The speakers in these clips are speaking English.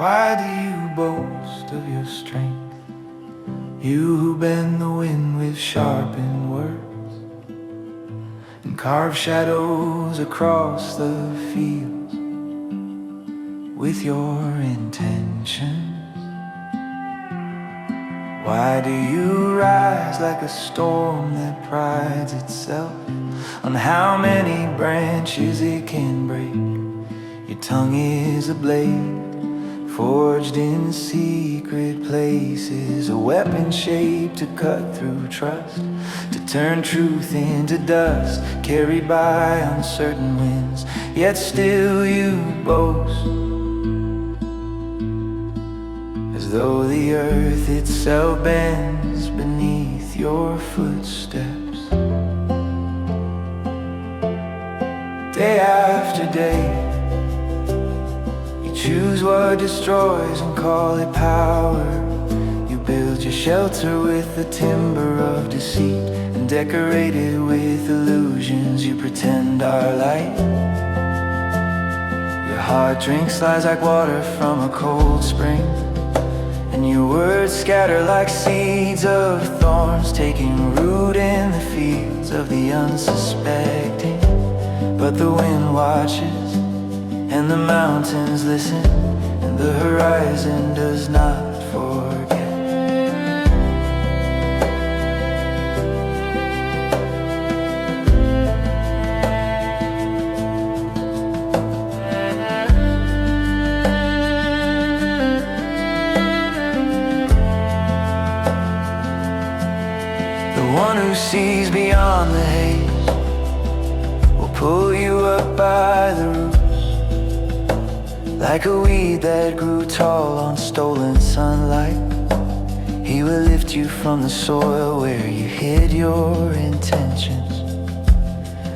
Why do you boast of your strength? You who bend the wind with sharpened words and carve shadows across the fields with your intentions. Why do you rise like a storm that prides itself on how many branches it can break? Your tongue is a blade forged in secret places, a weapon shaped to cut through trust, to turn truth into dust, carried by uncertain winds. Yet still you boast, as though the earth itself bends beneath your footsteps. Day after day, choose what destroys and call it power. You build your shelter with the timber of deceit and decorate it with illusions you pretend are light. Your heart drinks lies like water from a cold spring, and your words scatter like seeds of thorns, taking root in the fields of the unsuspecting. But the wind watches and the mountains listen, and the horizon does not forget. The one who sees beyond the haze will pull you up by the roots, like a weed that grew tall on stolen sunlight. He will lift you from the soil where you hid your intentions,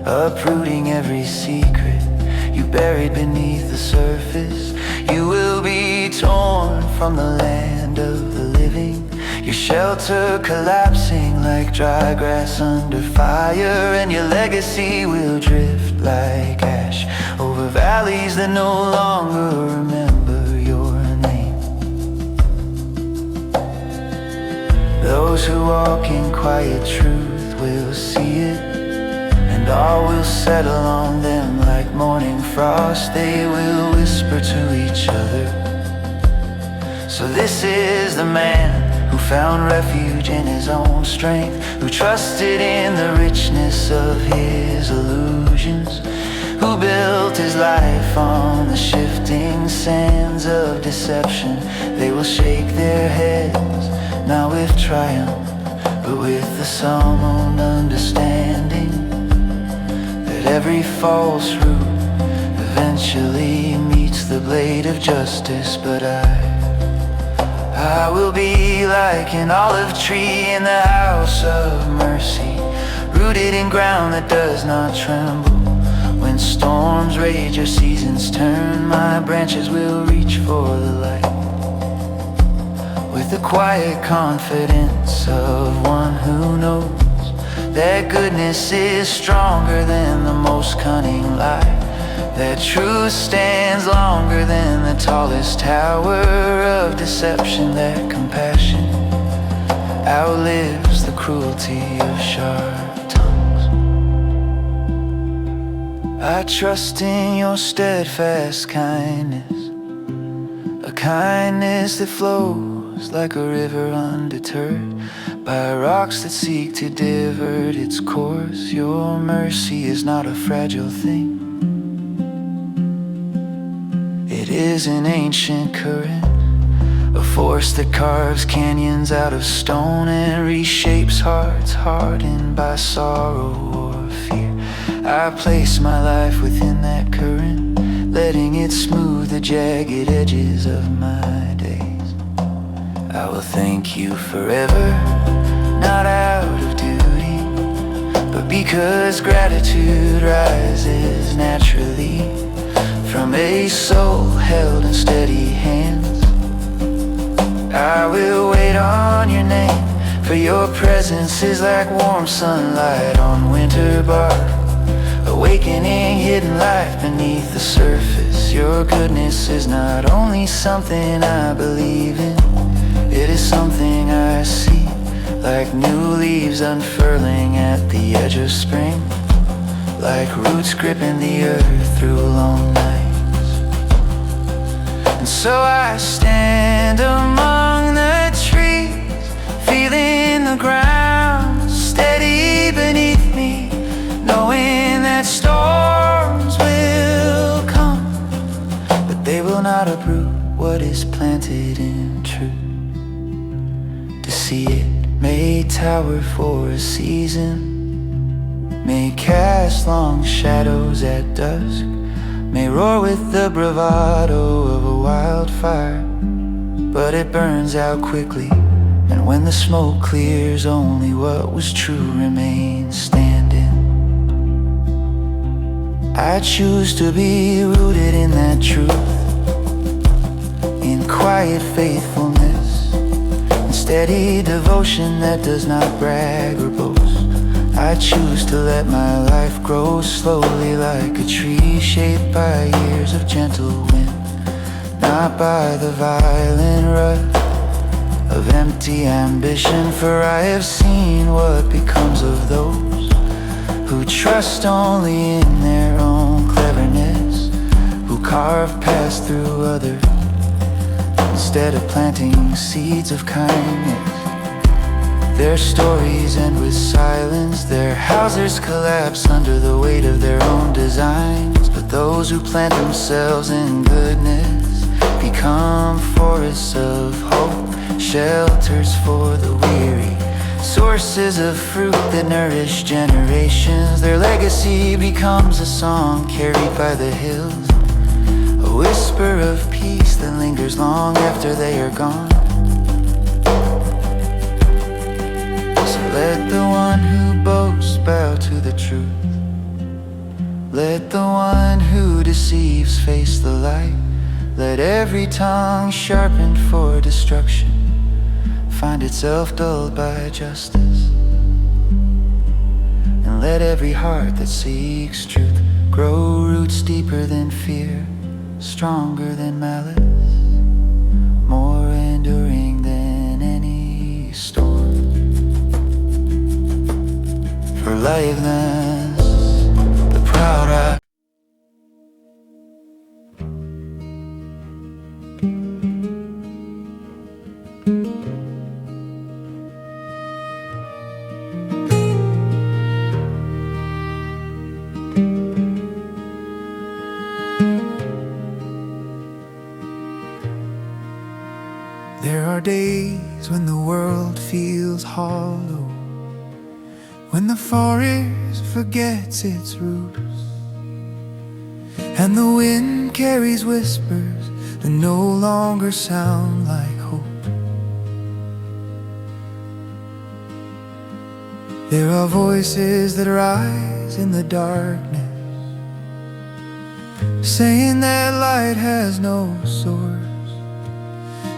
uprooting every secret you buried beneath the surface. You will be torn from the land of the living, your shelter collapsing like dry grass under fire, and your legacy will drift like ash over valleys that no longer remember your name. Those who walk in quiet truth will see it, and all will settle on them like morning frost. They will whisper to each other. So this is the man who found refuge in his own strength, who trusted in the richness of his illusions, who built his life on the shifting sands of deception. They will shake their heads, not with triumph, but with the summoned understanding that every false root eventually meets the blade of justice. But I will be like an olive tree in the house of mercy, rooted in ground that does not tremble. When storms rage or seasons turn, my branches will reach for the light, with the quiet confidence of one who knows that goodness is stronger than the most cunning lie, that truth stands longer than the tallest tower of deception, that compassion outlives the cruelty of sharp tongues. I trust in your steadfast kindness, a kindness that flows like a river undeterred by rocks that seek to divert its course. Your mercy is not a fragile thing, it is an ancient current, a force that carves canyons out of stone and reshapes hearts hardened by sorrow or fear. I place my life within that current, letting it smooth the jagged edges of my days. I will thank you forever, not out of duty, but because gratitude rises naturally from a soul held in steady hands. I will wait on your name, for your presence is like warm sunlight on winter bark, awake awakening, hidden life beneath the surface. Your goodness is not only something I believe in, it is something I see, like new leaves unfurling at the edge of spring, like roots gripping the earth through long nights. And so I stand among the trees, feeling the ground steady beneath me, knowing that storms will come, but they will not uproot what is planted in truth. To see it may tower for a season, may cast long shadows at dusk, may roar with the bravado of a wildfire, but it burns out quickly, and when the smoke clears, only what was true remains standing. I choose to be rooted in that truth, in quiet faithfulness, in steady devotion that does not brag or boast. I choose to let my life grow slowly like a tree, shaped by years of gentle wind, not by the violent rut of empty ambition. For I have seen what becomes of those who trust only in their own cleverness, who carve paths through others instead of planting seeds of kindness. Their stories end with silence, their houses collapse under the weight of their own designs, but those who plant themselves in goodness become forests of hope, shelters for the weary, sources of fruit that nourish generations. Their legacy becomes a song carried by the hills, a whisper of peace that lingers long after they are gone. So let the one who boasts bow to the truth, let the one who deceives face the light. Let every tongue sharpened for destruction find itself dulled by justice, and let every heart that seeks truth grow roots deeper than fear, stronger than malice, more enduring than any storm. For liveness, the proud eye. There are days when the world feels hollow, when the forest forgets its roots, and the wind carries whispers that no longer sound like hope. There are voices that rise in the darkness, saying that light has no source,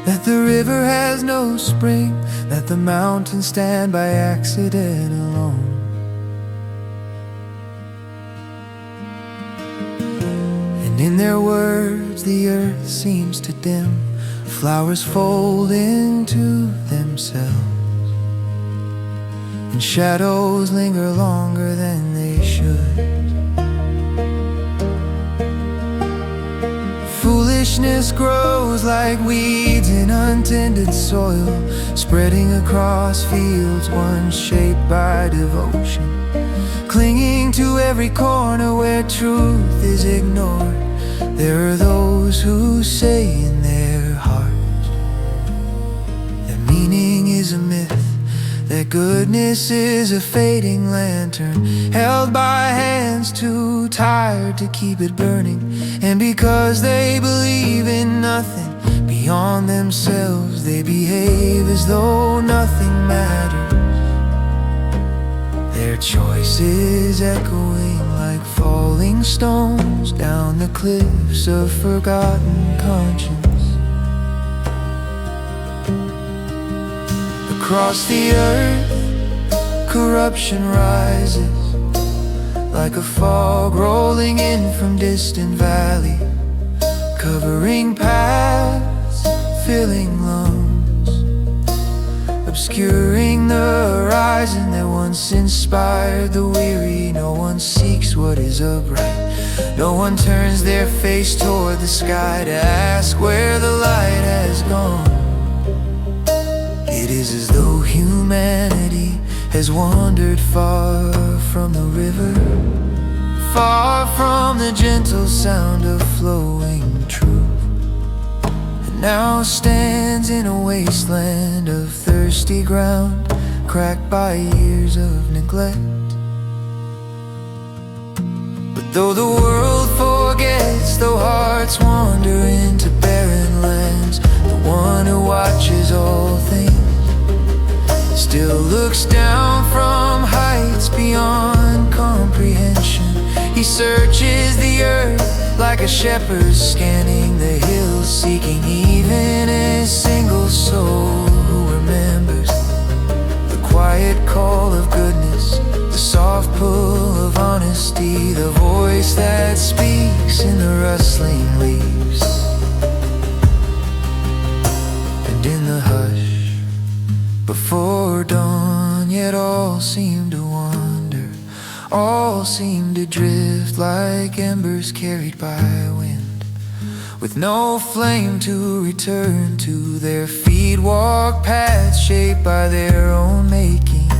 that the river has no spring, that the mountains stand by accident alone. And in their words the earth seems to dim, flowers fold into themselves, and shadows linger longer than they should. Foolishness grows like weeds in untended soil, spreading across fields once shaped by devotion, clinging to every corner where truth is ignored. There are those who say in their hearts that meaning is a myth, that goodness is a fading lantern held by hands too tired to keep it burning. And because they believe in nothing beyond themselves, they behave as though nothing matters. Their choices echoing like falling stones down the cliffs of forgotten conscience. Across the earth, corruption rises like a fog rolling in from distant valley, covering paths, filling lungs, obscuring the horizon that once inspired the weary. No one seeks what is upright, no one turns their face toward the sky to ask where the light has gone. It is as though humanity has wandered far from the river, far from the gentle sound of flowing truth, and now stands in a wasteland of thirsty ground, cracked by years of neglect. But though the world forgets, though hearts wander into barren lands, the one who watches all things still looks down from heights beyond comprehension. He searches the earth like a shepherd scanning the hills, seeking even a single soul who remembers the quiet call of goodness, the soft pull of honesty, the voice that speaks in the rustling leaves. And in the hush before dawn, yet all seem to wander, all seem to drift like embers carried by wind, with no flame to return to. Their feet walk paths shaped by their own making,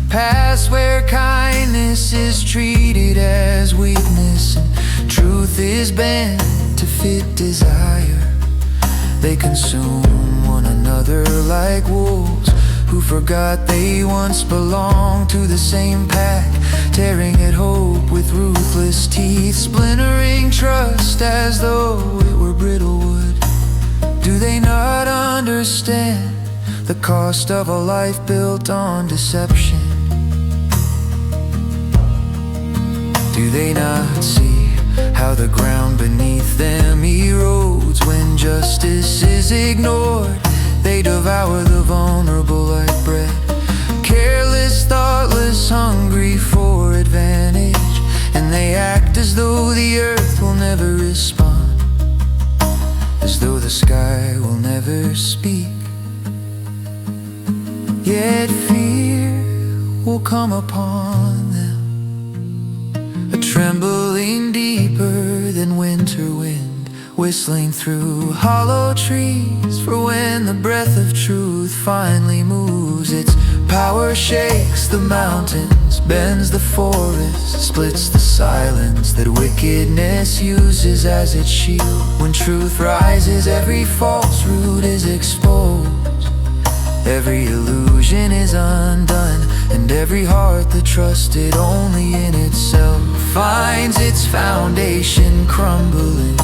paths where kindness is treated as weakness and truth is bent to fit desire. They consume one another like wolves who forgot they once belonged to the same pack, tearing at hope with ruthless teeth, splintering trust as though it were brittle wood. Do they not understand the cost of a life built on deception? Do they not see how the ground beneath them erodes when justice is ignored? They devour the vulnerable like bread, careless, thoughtless, hungry for advantage, and they act as though the earth will never respond, as though the sky will never speak. Yet fear will come upon them, a trembling deeper than winter wind, whistling through hollow trees. For when the breath of truth finally moves, its power shakes the mountains, bends the forest, splits the silence that wickedness uses as its shield. When truth rises, every false root is exposed, every illusion is undone, and every heart that trusted only in itself finds its foundation crumbling.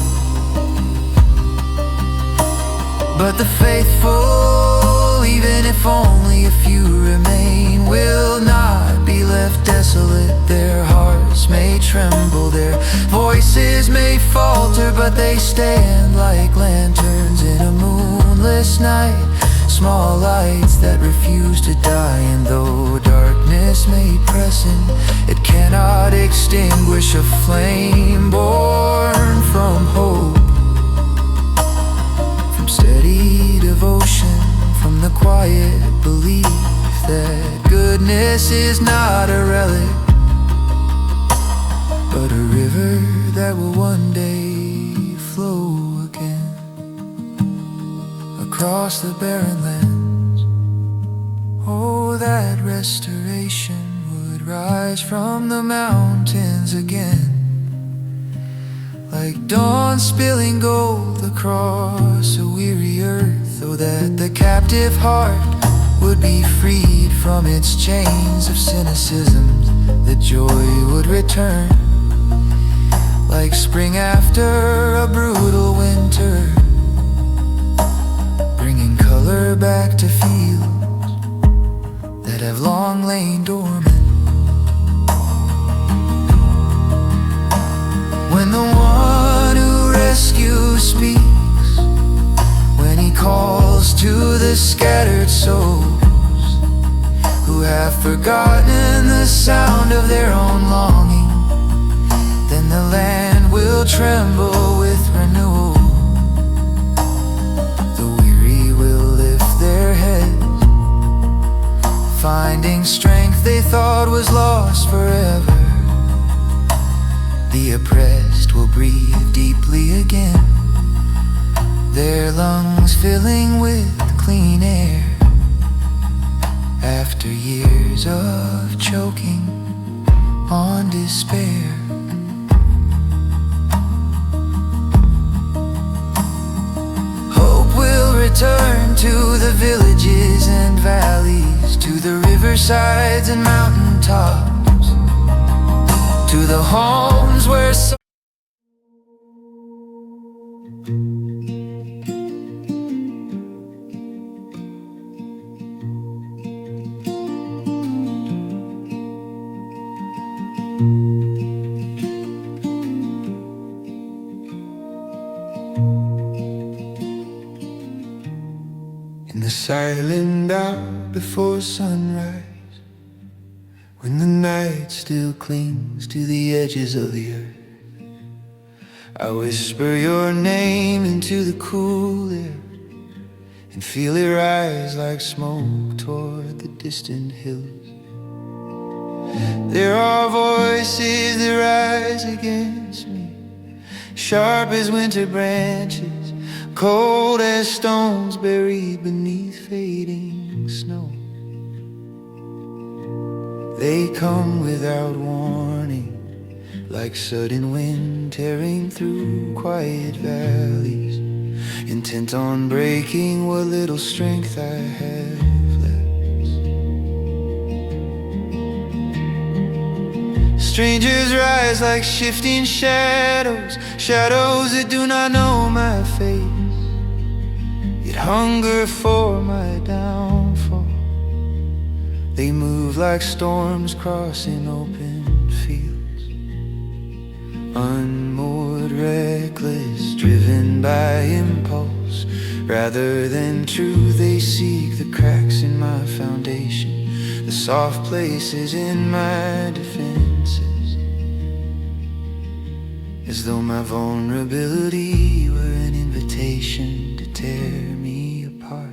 But the faithful, even if only a few remain, will not be left desolate. Their hearts may tremble, their voices may falter, but they stand like lanterns in a moonless night, small lights that refuse to die. And though darkness may press in, it cannot extinguish a flame born from hope, from steady devotion, from the quiet belief that goodness is not a relic, but a river that will one day flow again across the barren lands. Oh, that restoration would rise from the mountains again, like dawn spilling gold across a weary earth. Oh, that the captive heart would be freed from its chains of cynicism, that joy would return like spring after a brutal winter, bringing color back to fields that have long lain dormant. When the one who rescues speaks, when he calls to the scattered souls who have forgotten the sound of their own longing, will tremble with renewal. The weary will lift their heads, finding strength they thought was lost forever. The oppressed will breathe deeply again, their lungs filling with clean air. After years of choking on despair, hope will return to the villages and valleys, to the riversides and mountain tops, to the homes where in the silent hour before sunrise, when the night still clings to the edges of the earth, I whisper your name into the cool air and feel it rise like smoke toward the distant hills. There are voices that rise against me, sharp as winter branches, cold as stones buried beneath fading snow. They come without warning, like sudden wind tearing through quiet valleys, intent on breaking what little strength I have left. Strangers rise like shifting shadows, shadows that do not know my face, yet hunger for my downfall. They move like storms crossing open fields, unmoored, reckless, driven by impulse rather than truth. They seek the cracks in my foundation, the soft places in my defenses, as though my vulnerability were an invitation to tear me apart.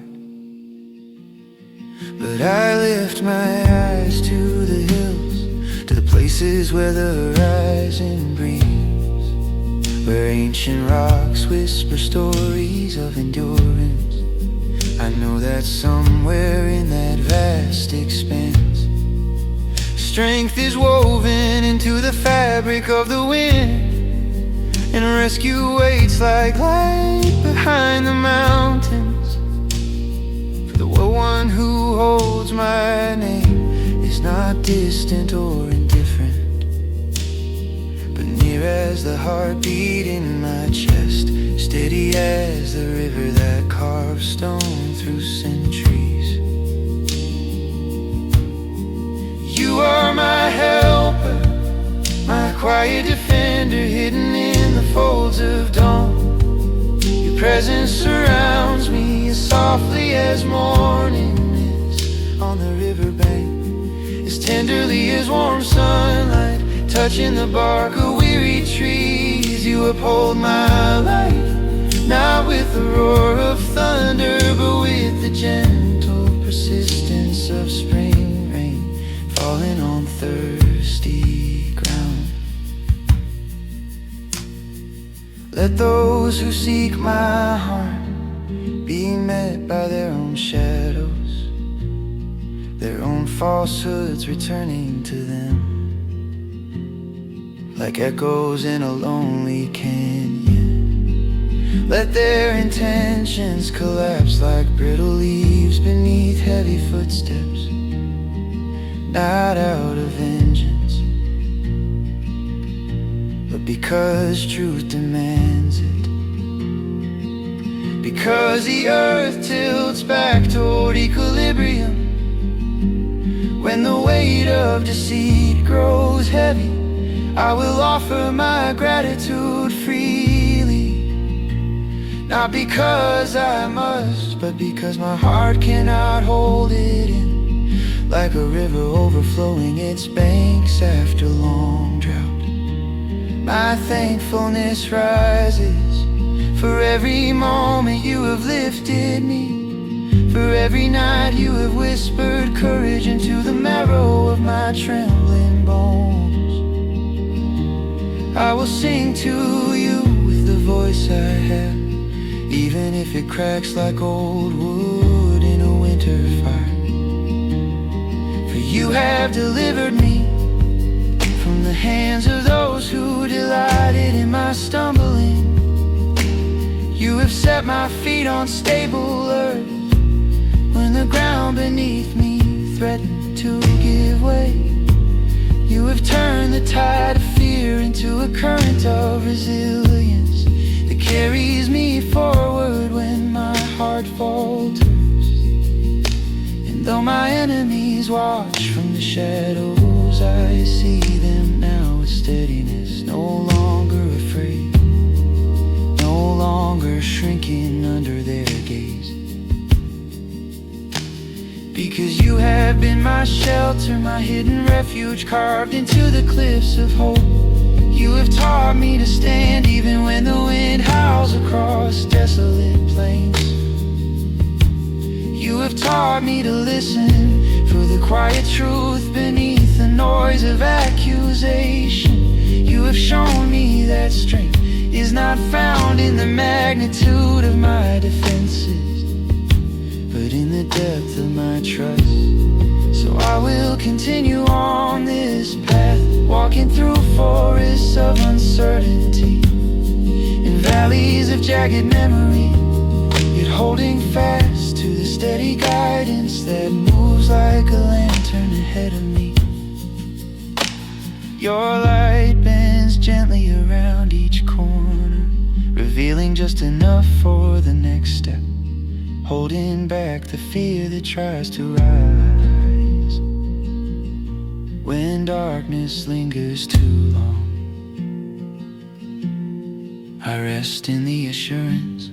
But I lift my eyes to the hills, to the places where the horizon breathes, where ancient rocks whisper stories of endurance. I know that somewhere in that vast expanse, strength is woven into the fabric of the wind, and rescue waits like light behind the mountains. The one who holds my name is not distant or indifferent, but near as the heartbeat in my chest, steady as the river that carves stone through centuries. You are my helper, my quiet defender, hidden in the folds of dawn. Your presence surrounds me as softly as morning mist on the riverbank, as tenderly as warm sunlight touching the bark of weary trees. You uphold my life, not with the roar of thunder, but with the gentle persistence of spring rain falling on thirsty ground. Let those who seek my harm be met by their own shadows, their own falsehoods returning to them, like echoes in a lonely canyon. Let their intentions collapse like brittle leaves beneath heavy footsteps, not out of vengeance, but because truth demands it. Because the earth tilts back toward equilibrium, when the weight of deceit grows heavy, I will offer my gratitude freely, not because I must, but because my heart cannot hold it in. Like a river overflowing its banks after long drought, My thankfulness rises for every moment you have lifted me, for every night you have whispered courage into the marrow of my trembling bones. I will sing to you with the voice I have, even if it cracks like old wood in a winter fire. For you have delivered me from the hands of those who delighted in my stumbling. You have set my feet on stable earth when the ground beneath me threatened to give way. You have turned the tide of fear into a current of resilience that carries me forward when my heart falters. And though my enemies watch from the shadows, I see them now with steadiness, no longer afraid, no longer shrinking under their gaze. Because you have been my shelter, my hidden refuge, carved into the cliffs of hope. You have taught me to stand even when the wind howls across desolate plains. You have taught me to listen for the quiet truth beneath the noise of accusation. You have shown me that strength is not found in the magnitude of my defenses, but in the depth of my trust. So I will continue on this path, walking through forests of uncertainty, in valleys of jagged memory, yet holding fast to the steady guidance that moves like a lantern ahead of me. Your light bends gently around each corner, revealing just enough for the next step, holding back the fear that tries to rise when darkness lingers too long. I rest in the assurance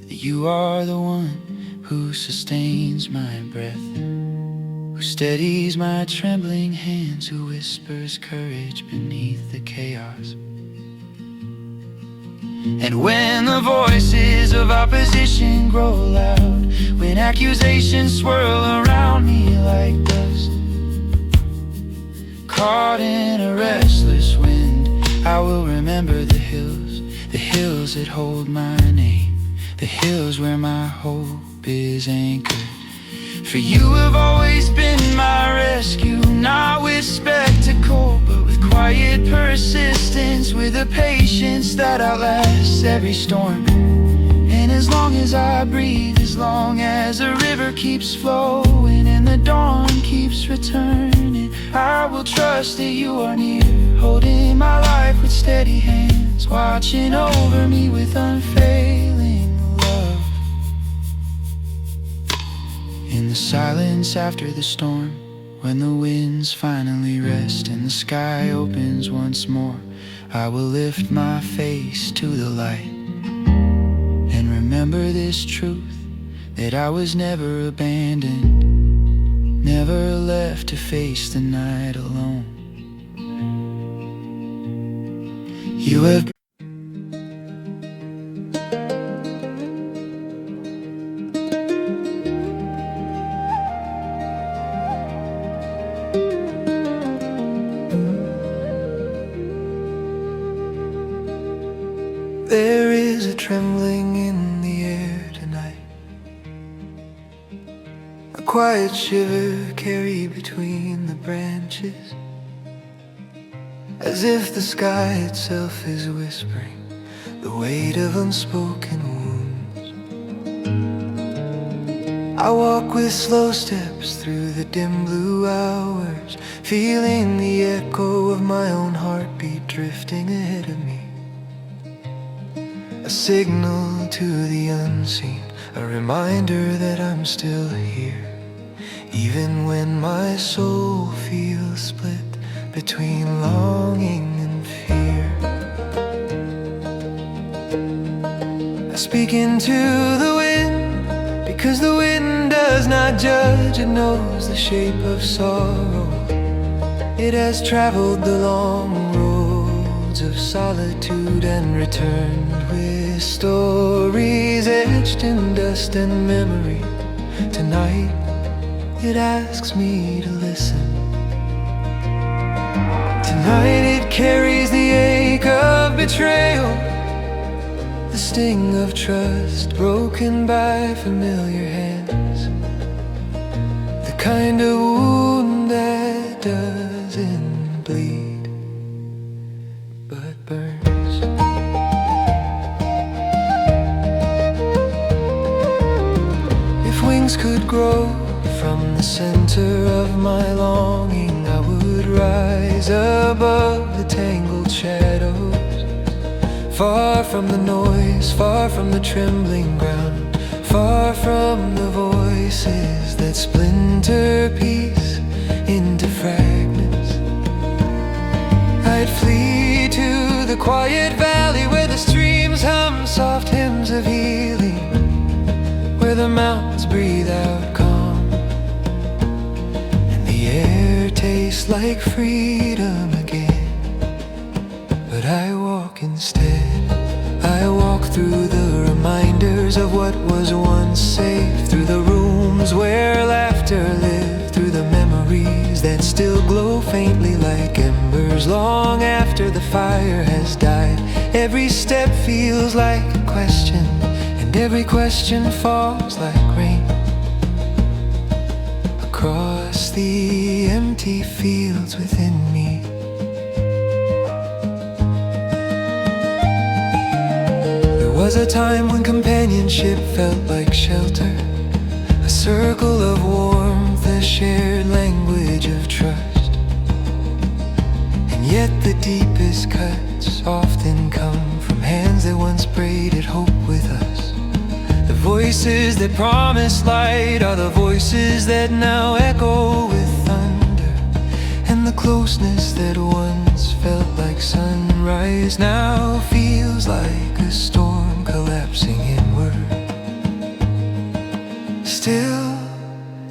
that you are the one who sustains my breath, who steadies my trembling hands, who whispers courage beneath the chaos. And when the voices of opposition grow loud, when accusations swirl around me like dust, caught in a restless wind, I will remember the hills that hold my name, the hills where my hope is anchored. For you have always been my rescue, not with spectacle, but with quiet persistence, with a patience that outlasts every storm. And as long as I breathe, as long as the river keeps flowing and the dawn keeps returning, I will trust that you are near, holding my life with steady hands, watching over me with unfailing love. In the silence after the storm, when the winds finally rest and the sky opens once more, I will lift my face to the light and remember this truth, that I was never abandoned, never left to face the night alone. You have There is a trembling in the air tonight, a quiet shiver carried between the branches, as if the sky itself is whispering the weight of unspoken wounds. I walk with slow steps through the dim blue hours, feeling the echo of my own heartbeat drifting ahead of me. A signal to the unseen, a reminder that I'm still here, even when my soul feels split between longing and fear. I speak into the wind, because the wind does not judge, it knows the shape of sorrow. It has traveled the long road roads of solitude and returned with stories etched in dust and memory. Tonight it asks me to listen. Tonight it carries the ache of betrayal, the sting of trust broken by familiar hands, the kind of wound that doesn't bleed but burns. If wings could grow from the center of my longing, I would rise above the tangled shadows, far from the noise, far from the trembling ground, far from the voices that splinter peace into fragments. I'd flee to the quiet valley where the streams hum soft hymns of healing, where the mountains breathe out calm and the air tastes like freedom again. But I walk instead. I walk through the reminders of what was once safe, through the rooms where laughter lived, through the memories that still glow faintly like embers long after the fire has died. Every step feels like a question, and every question falls like rain across the empty fields within me. There was a time when companionship felt like shelter, a circle of warmth, a shared language of trust. And yet the deepest cuts often come from hands that once braided hope with us. The voices that promised light are the voices that now echo with thunder, and the closeness that once felt like sunrise now feels like a storm collapsing inward. Still,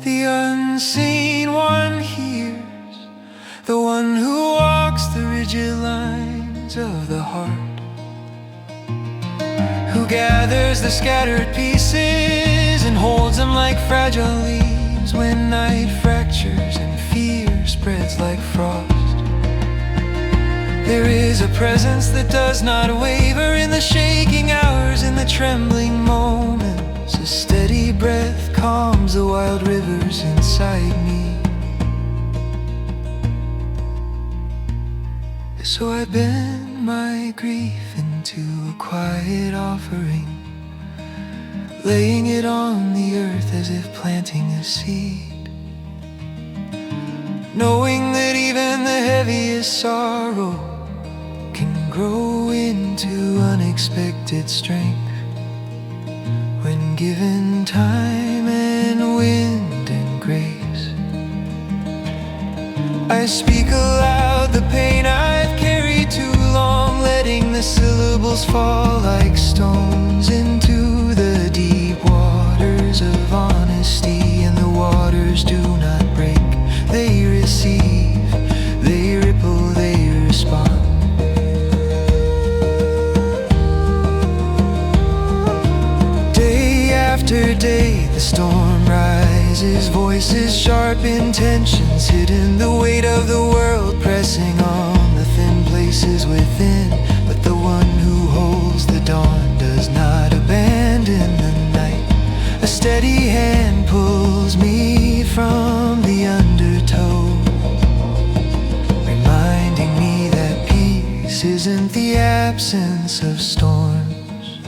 the unseen one hears, the one who walks the rigid lines of the heart, who gathers the scattered pieces and holds them like fragile leaves when night fractures and fear spreads like frost. There is a presence that does not waver in the shaking hours, in the trembling moments. A steady breath calms the wild rivers inside me. So I bend my grief into a quiet offering, laying it on the earth as if planting a seed, knowing that even the heaviest sorrow can grow into unexpected strength when given time and wind and grace. I speak aloud the pain I've carried too long, letting the syllables fall like stones into the deep waters of honesty. And the waters do not break, they receive, they ripple, they respond. Day after day the storm rises, voices sharp, intentions hidden, the weight of the world pressing on the thin places within. But the one who holds the dawn does not abandon the night. A steady hand pulls me from the undertow, reminding me that peace isn't the absence of storms,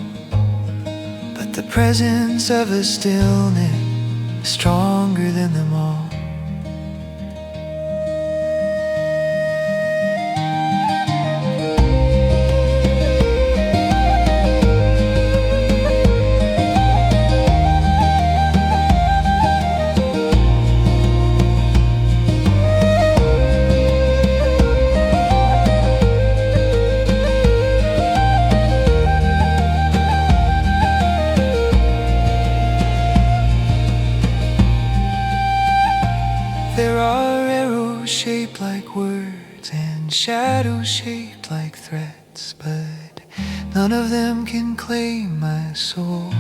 but the presence of a stillness stronger than them all. There are arrows shaped like words and shadows shaped like thread. none of them can claim my soul.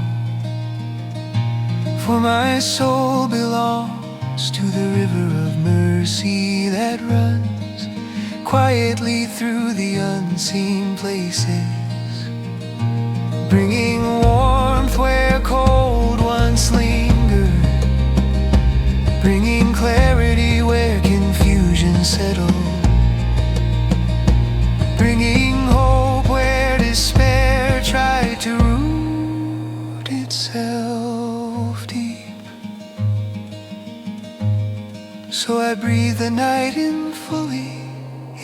For my soul belongs to the river of mercy that runs quietly through the unseen places, bringing warmth where cold once lingered, bringing clarity where confusion settled, bringing hope where despair tried to root itself deep. So I breathe the night in fully,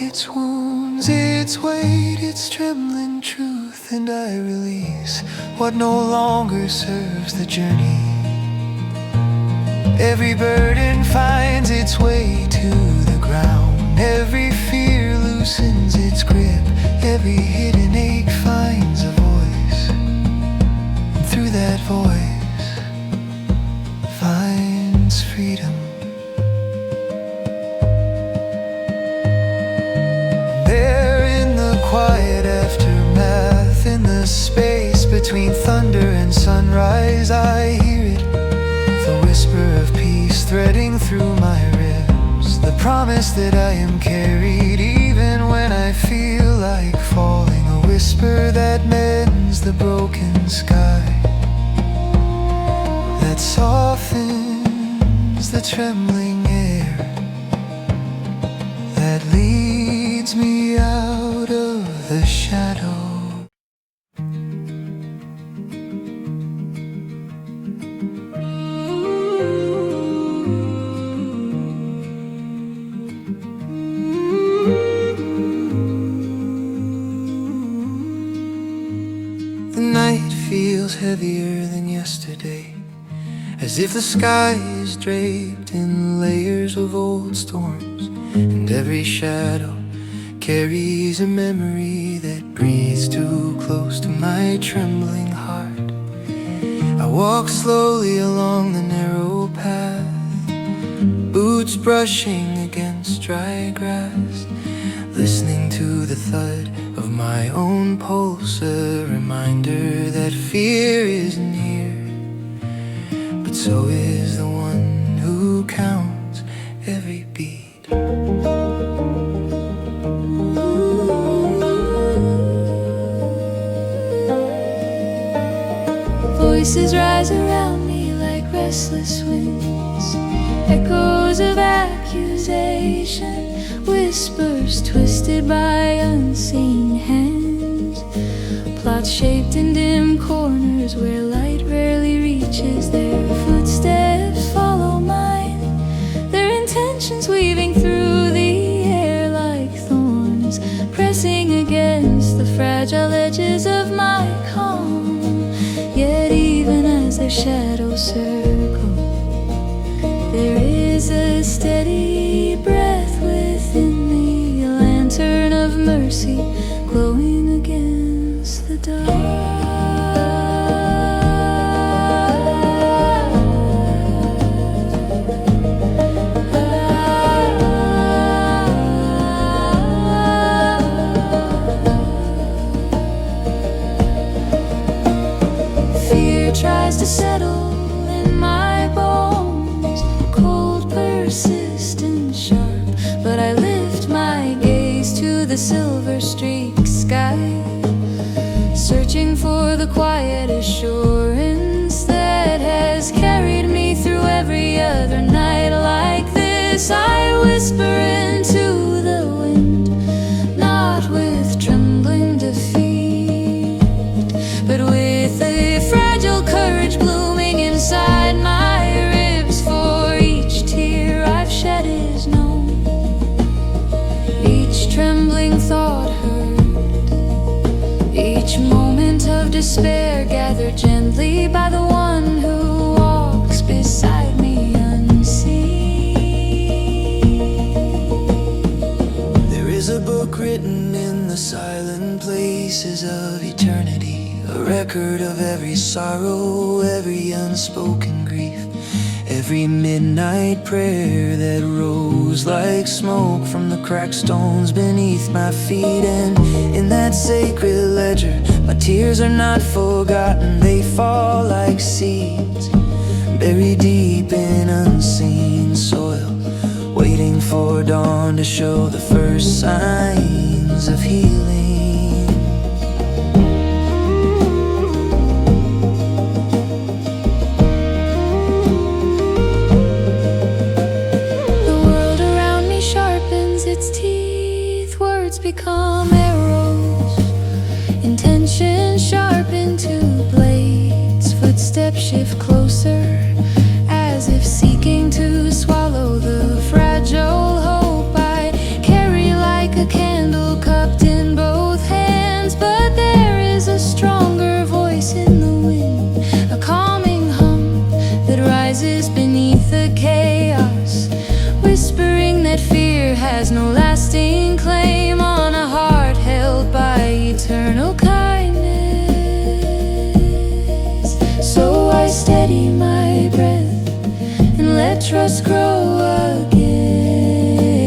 its wounds, its weight, its trembling truth, and I release what no longer serves the journey. Every burden finds its way to the ground, every fear loosens its grip, every hidden ache finds a voice, and through that voice finds freedom. There in the quiet aftermath, in the space between thunder and sunrise, I hear it, the whisper of peace threading through my ribs, the promise that I am carried even when I feel like falling, a whisper that mends the broken sky, that softens the trembling air, that leads me out of the shadow. The night feels heavier than yesterday, as if the sky is draped in layers of old storms, and every shadow carries a memory that breathes too close to my trembling heart. I walk slowly along the narrow path, boots brushing against dry grass, listening to the thud of my own pulse, a reminder that fear is near, but so is the one who counts every beat. Voices rise around me like restless winds, echoes of accusation, whispers twisted by unseen hands, plots shaped in dim corners where light rarely reaches. Their footsteps follow mine, their intentions weaving through the air like thorns, pressing against the fragile edges of my calm. Yet even as their shadows circle, there is a steady breath within me, a lantern of mercy glowing against the dark. Fear tries to settle in my bones, cold, persistent, sharp, but I lift my gaze to the silver streaked sky, searching for the quiet assurance that has carried me through every other night like this. I whisper into the wind, not with trembling defeat, but with a fragile courage blooming inside my ribs. For each tear I've shed is known, each trembling thought heard, each moment of despair gathered gently by the one who walks beside me unseen. There is a book written in the silent places of eternity, a record of every sorrow, every unspoken grief, every midnight prayer that rose like smoke from the cracked stones beneath my feet. And in that sacred ledger, My tears are not forgotten, they fall like seeds, buried deep in unseen soil, waiting for dawn to show the first signs of healing. The world around me sharpens its teeth, words become arrows, intention sharpened to blades, footsteps shift closer, as if seeking to swallow the fragile hope I carry like a candle cupped in both hands. But there is a stronger voice in the wind, a calming hum that rises beneath the chaos, whispering that fear has no lasting claim on a heart held by eternal kindness. So I steady my breath and let trust grow again,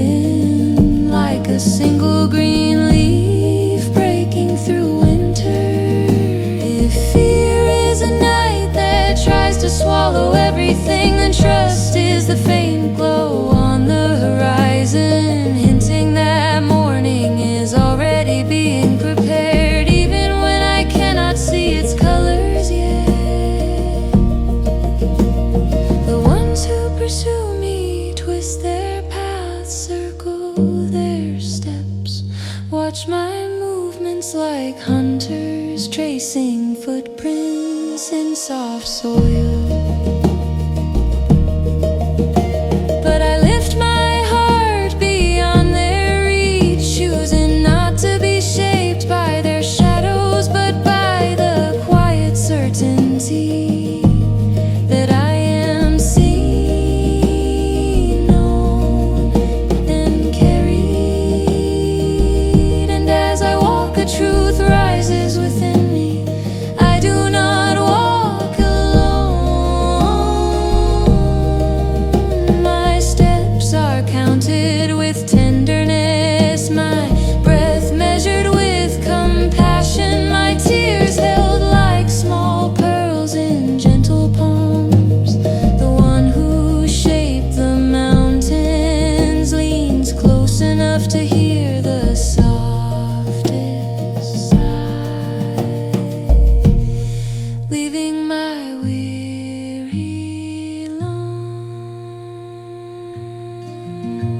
like a single green leaf breaking through winter. If fear is a night that tries to swallow everything, then trust is the faint glow on the horizon, hinting that morning is already being prepared, even when I cannot see its colors yet. The ones who pursue me twist their paths, circle their steps, watch my movements like hunters tracing footprints in soft soil. But I lift my heart beyond their reach, choosing not to be shaped by their shadows, but by the quiet certainty that I am seen, known, and carried. And as I walk, a truth rises within me. I do not walk alone. My steps are counted with tenderness, my breath measured with compassion, my tears held like small pearls in gentle palms. The one who shaped the mountains leans close enough to hear the softest sigh, leaving my weary alone.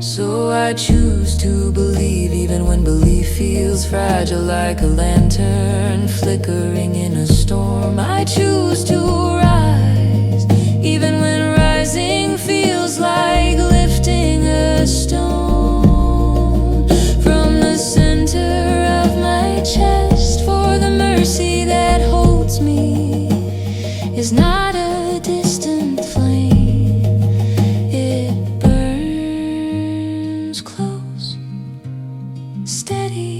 So I choose to believe even when belief feels fragile, like a lantern flickering in a storm. I choose to rise even when rising feels like lifting a stone from the center of my chest. For the mercy that holds me is not a distant flame, it burns close, steady,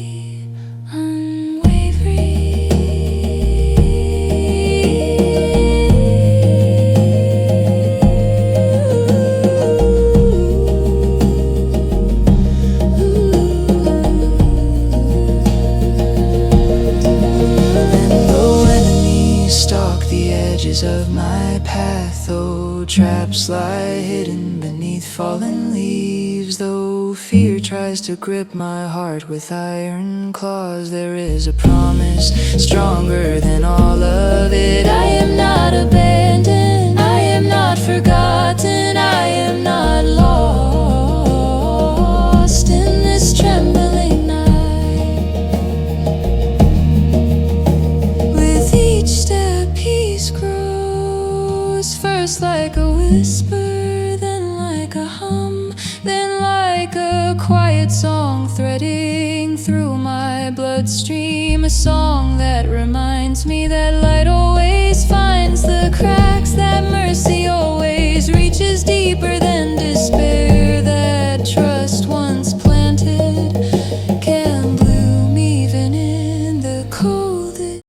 of my path, though traps lie hidden beneath fallen leaves, though fear tries to grip my heart with iron claws, there is a promise stronger than all of it. I am not abandoned, I am not forgotten, I am not lost in this trembling night. With each step peace grows, first like a whisper, then like a hum, then like a quiet song threading through my bloodstream, a song that reminds me that